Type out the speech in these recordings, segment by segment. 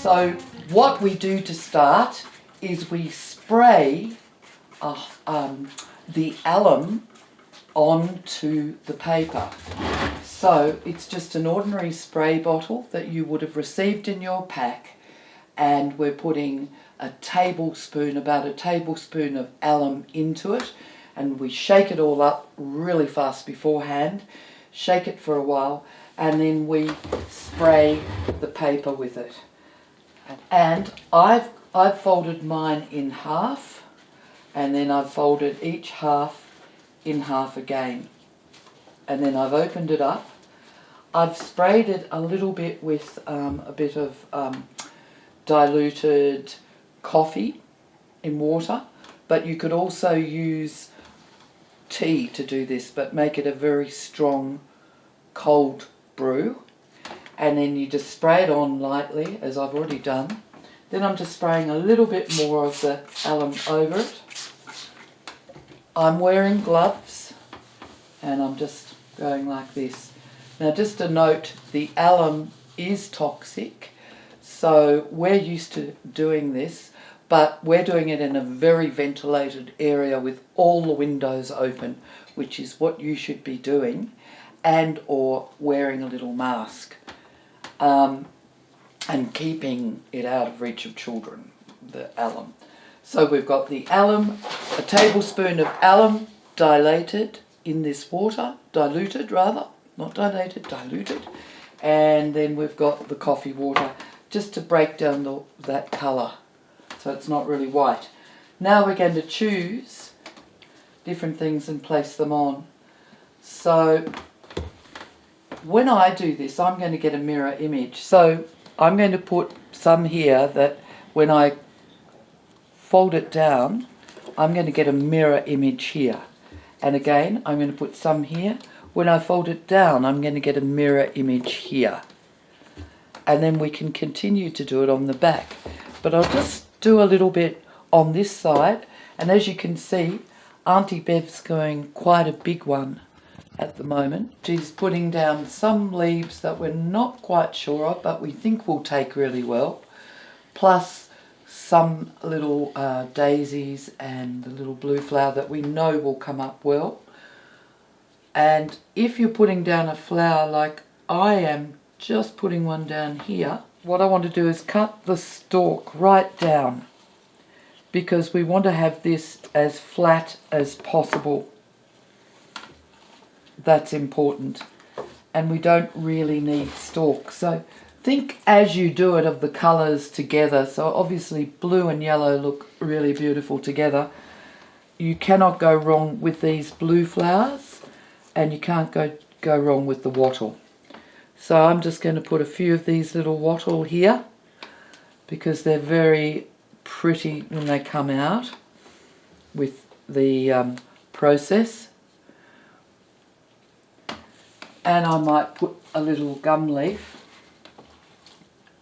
So what we do to start is we spray the alum onto the paper. So it's just an ordinary spray bottle that you would have received in your pack, and we're putting about a tablespoon of alum into it, and we shake it all up really fast beforehand, shake it for a while, and then we spray the paper with it. And I've folded mine in half, and then I've folded each half in half again, and then I've opened it up. I've sprayed it a little bit with a bit of diluted coffee in water, but you could also use tea to do this, but make it a very strong cold brew. And then you just spray it on lightly, as I've already done. Then I'm just spraying a little bit more of the alum over it. I'm wearing gloves, and I'm just going like this. Now, just a note, the alum is toxic, so we're used to doing this, but we're doing it in a very ventilated area with all the windows open, which is what you should be doing, and or wearing a little mask, and keeping it out of reach of children, the alum. So we've got the alum, a tablespoon of alum diluted in this water, diluted, and then we've got the coffee water just to break down that colour so it's not really white. Now we're going to choose different things and place them on. So when I do this, I'm going to get a mirror image. So I'm going to put some here that when I fold it down, I'm going to get a mirror image here. And again, I'm going to put some here. When I fold it down, I'm going to get a mirror image here. And then we can continue to do it on the back. But I'll just do a little bit on this side. And as you can see, Aunty Bev's going quite a big one at the moment. She's putting down some leaves that we're not quite sure of, but we think will take really well. Plus some little daisies and the little blue flower that we know will come up well. And if you're putting down a flower like I am just putting one down here, what I want to do is cut the stalk right down, because we want to have this as flat as possible. That's important. And we don't really need stalks. So think as you do it of the colours together. So obviously blue and yellow look really beautiful together. You cannot go wrong with these blue flowers, and you can't go wrong with the wattle. So I'm just going to put a few of these little wattle here, because they're very pretty when they come out with the process. And I might put a little gum leaf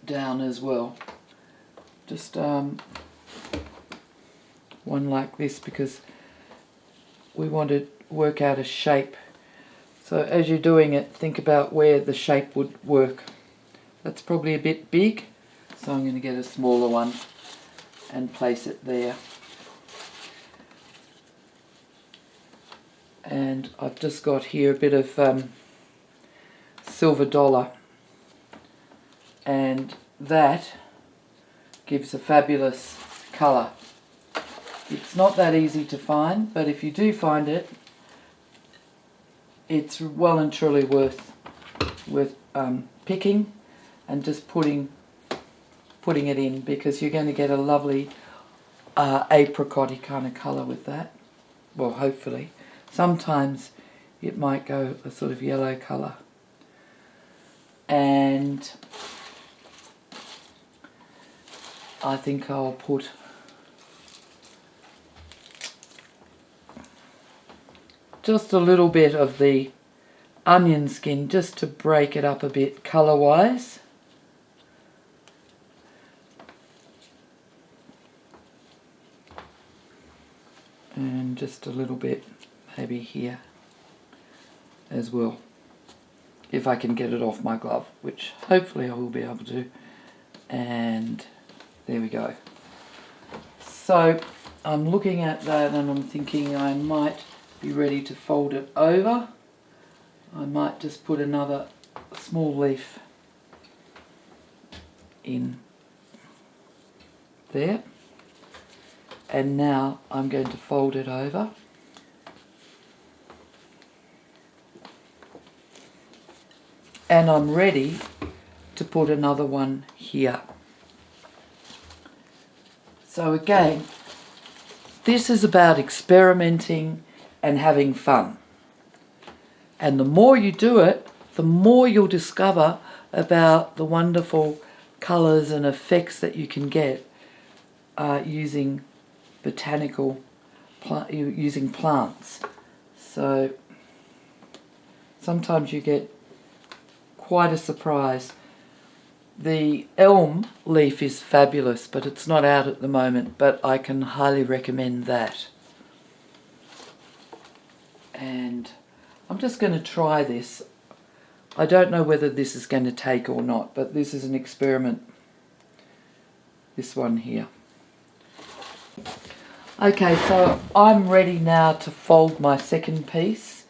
down as well. Just one like this, because we want to work out a shape. So as you're doing it, think about where the shape would work. That's probably a bit big, so I'm going to get a smaller one and place it there. And I've just got here a bit of silver dollar, and that gives a fabulous colour. It's not that easy to find, but if you do find it, it's well and truly worth picking and just putting it in, because you're going to get a lovely apricot-y kind of colour with that. Well, hopefully. Sometimes it might go a sort of yellow colour. And I think I'll put just a little bit of the onion skin just to break it up a bit colour-wise. And just a little bit maybe here as well, if I can get it off my glove, which hopefully I will be able to. And there we go. So I'm looking at that and I'm thinking I might be ready to fold it over. I might just put another small leaf in there. And now I'm going to fold it over. And I'm ready to put another one here. So again, this is about experimenting and having fun. And the more you do it, the more you'll discover about the wonderful colours and effects that you can get using using plants. So sometimes you get quite a surprise. The elm leaf is fabulous, but it's not out at the moment, but I can highly recommend that. And I'm just going to try this. I don't know whether this is going to take or not, but this is an experiment. This one here. Okay, so I'm ready now to fold my second piece.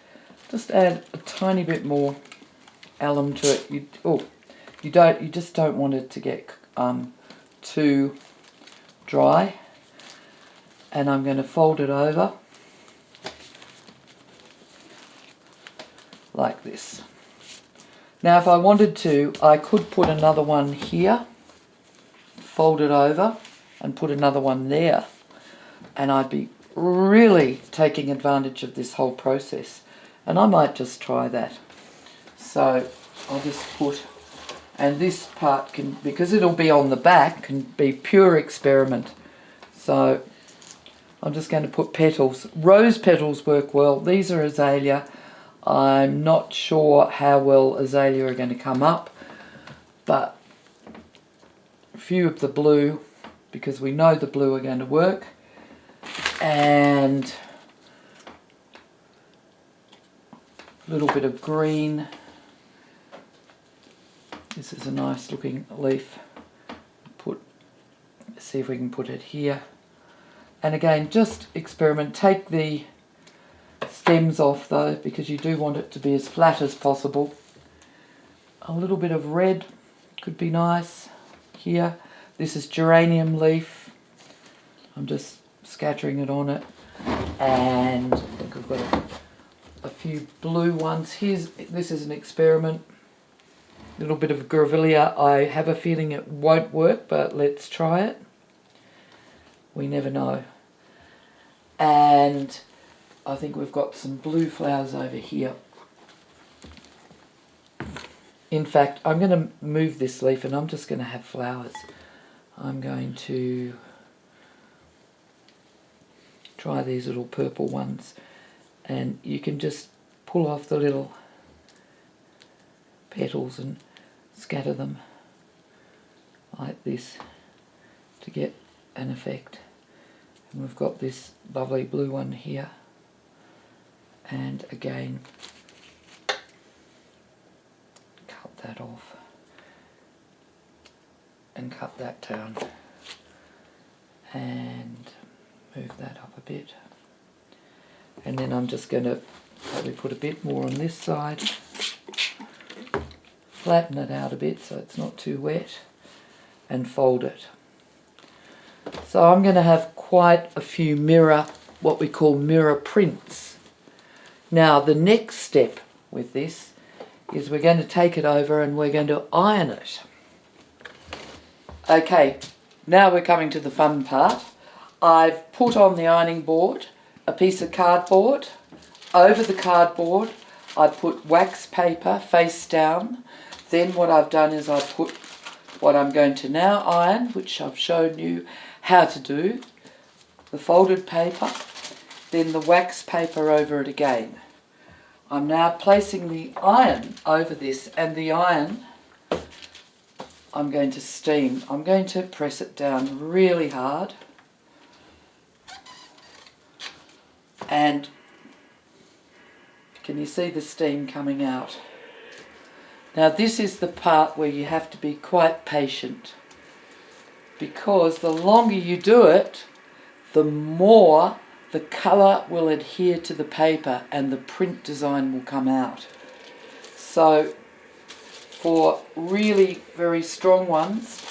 Just add a tiny bit more alum to it. You just don't want it to get too dry. And I'm going to fold it over like this. Now if I wanted to, I could put another one here, fold it over and put another one there, and I'd be really taking advantage of this whole process. And I might just try that. So I'll just put, and this part can, because it'll be on the back, can be pure experiment. So I'm just going to put petals. Rose petals work well. These are azalea. I'm not sure how well azalea are going to come up, but a few of the blue, because we know the blue are going to work, and a little bit of green. This is a nice looking leaf. See if we can put it here. And again, just experiment. Take the stems off though, because you do want it to be as flat as possible. A little bit of red could be nice here. This is geranium leaf. I'm just scattering it on it. And I think I've got a few blue ones. This is an experiment. A little bit of grevillea. I have a feeling it won't work, but let's try it. We never know. And I think we've got some blue flowers over here. In fact, I'm going to move this leaf and I'm just going to have flowers. I'm going to try these little purple ones, and you can just pull off the little petals and scatter them like this to get an effect. And we've got this lovely blue one here, and again cut that off and cut that down and move that up a bit. And then I'm just going to probably put a bit more on this side, flatten it out a bit so it's not too wet, and fold it. So I'm going to have quite a few what we call mirror prints. Now the next step with this is we're going to take it over and we're going to iron it. Okay, now we're coming to the fun part. I've put on the ironing board a piece of cardboard. Over the cardboard I put wax paper face down. Then what I've done is I've put what I'm going to now iron, which I've shown you how to do, the folded paper, then the wax paper over it again. I'm now placing the iron over this, and the iron I'm going to steam. I'm going to press it down really hard, and can you see the steam coming out? Now this is the part where you have to be quite patient. because the longer you do it, the more the colour will adhere to the paper and the print design will come out. So for really very strong ones,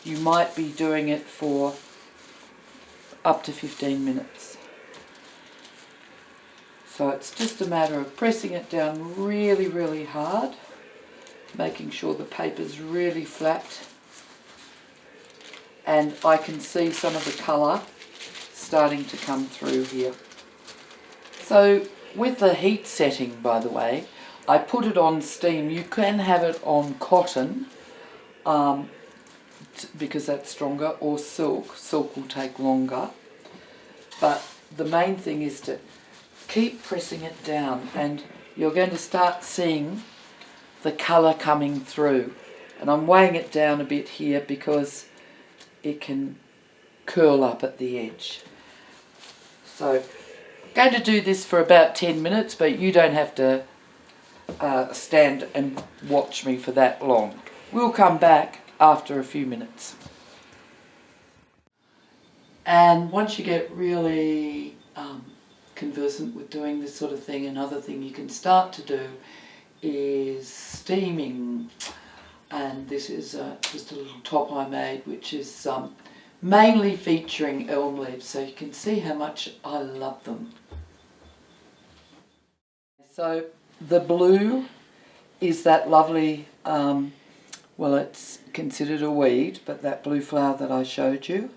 you might be doing it for up to 15 minutes. So it's just a matter of pressing it down really, really hard, making sure the paper's really flat. And I can see some of the colour starting to come through here. So with the heat setting, by the way, I put it on steam. You can have it on cotton because that's stronger, or silk. Silk will take longer. But the main thing is to keep pressing it down, and you're going to start seeing the colour coming through. And I'm weighing it down a bit here because it can curl up at the edge. So I'm going to do this for about 10 minutes, but you don't have to stand and watch me for that long. We'll come back after a few minutes. And once you get really conversant with doing this sort of thing, another thing you can start to do is steaming. And this is just a little top I made, which is mainly featuring elm leaves, so you can see how much I love them. So the blue is that lovely, well, it's considered a weed, but that blue flower that I showed you.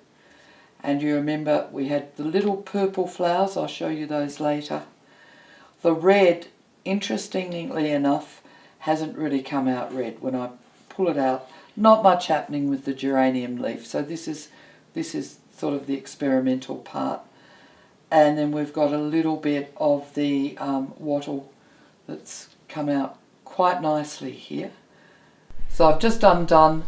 And you remember we had the little purple flowers, I'll show you those later. The red, interestingly enough, hasn't really come out red. When I pull it out, not much happening with the geranium leaf. So this is sort of the experimental part. And then we've got a little bit of the wattle that's come out quite nicely here. So I've just undone.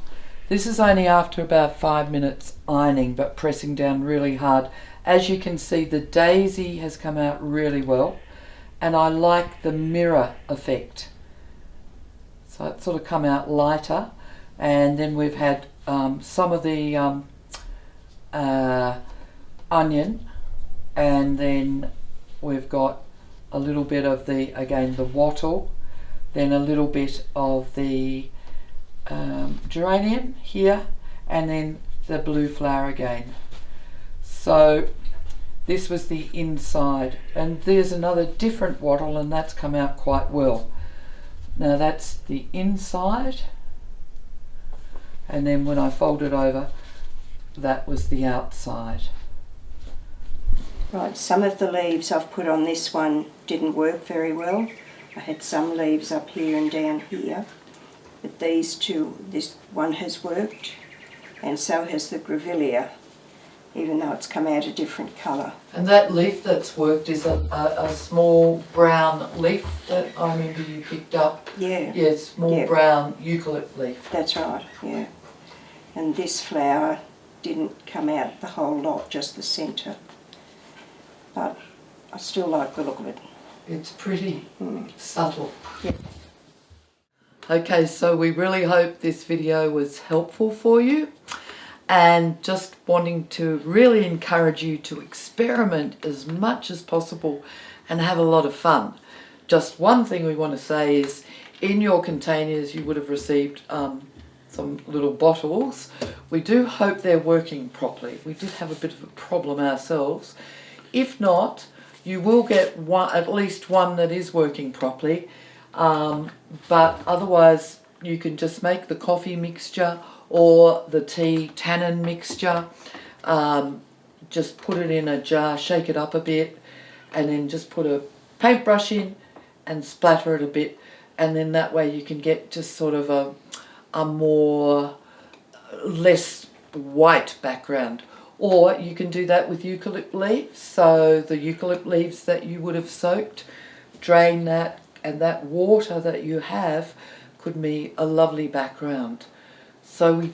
This is only after about 5 minutes ironing, but pressing down really hard. As you can see, the daisy has come out really well, and I like the mirror effect. So it's sort of come out lighter, and then we've had some of the onion, and then we've got a little bit of the, again, the wattle, then a little bit of the geranium here, and then the blue flower again. So this was the inside, and there's another different wattle, and that's come out quite well. Now that's the inside, and then when I fold it over, that was the outside. Right, some of the leaves I've put on this one didn't work very well. I had some leaves up here and down here, but these two, this one has worked, and so has the grevillea, even though it's come out a different colour. And that leaf that's worked is a small brown leaf that I remember you picked up. Yeah. Yeah, small brown eucalypt leaf. That's right, yeah. And this flower didn't come out the whole lot, just the centre. But I still like the look of it. It's pretty subtle. Yeah. Okay, so we really hope this video was helpful for you, and just wanting to really encourage you to experiment as much as possible and have a lot of fun. Just one thing we want to say is, in your containers you would have received some little bottles. We do hope they're working properly. We did have a bit of a problem ourselves. If not, you will get at least one that is working properly. But otherwise you can just make the coffee mixture or the tea tannin mixture. Just put it in a jar, shake it up a bit, and then just put a paintbrush in and splatter it a bit, and then that way you can get just sort of a more less white background. Or you can do that with eucalypt leaves. So the eucalypt leaves that you would have soaked, drain that, and that water that you have could be a lovely background. So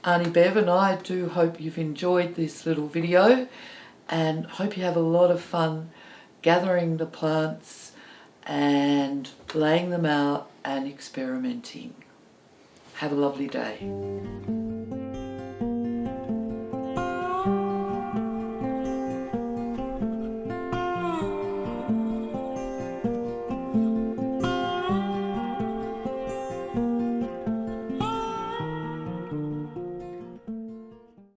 Aunty Bev and I do hope you've enjoyed this little video, and hope you have a lot of fun gathering the plants and laying them out and experimenting. Have a lovely day.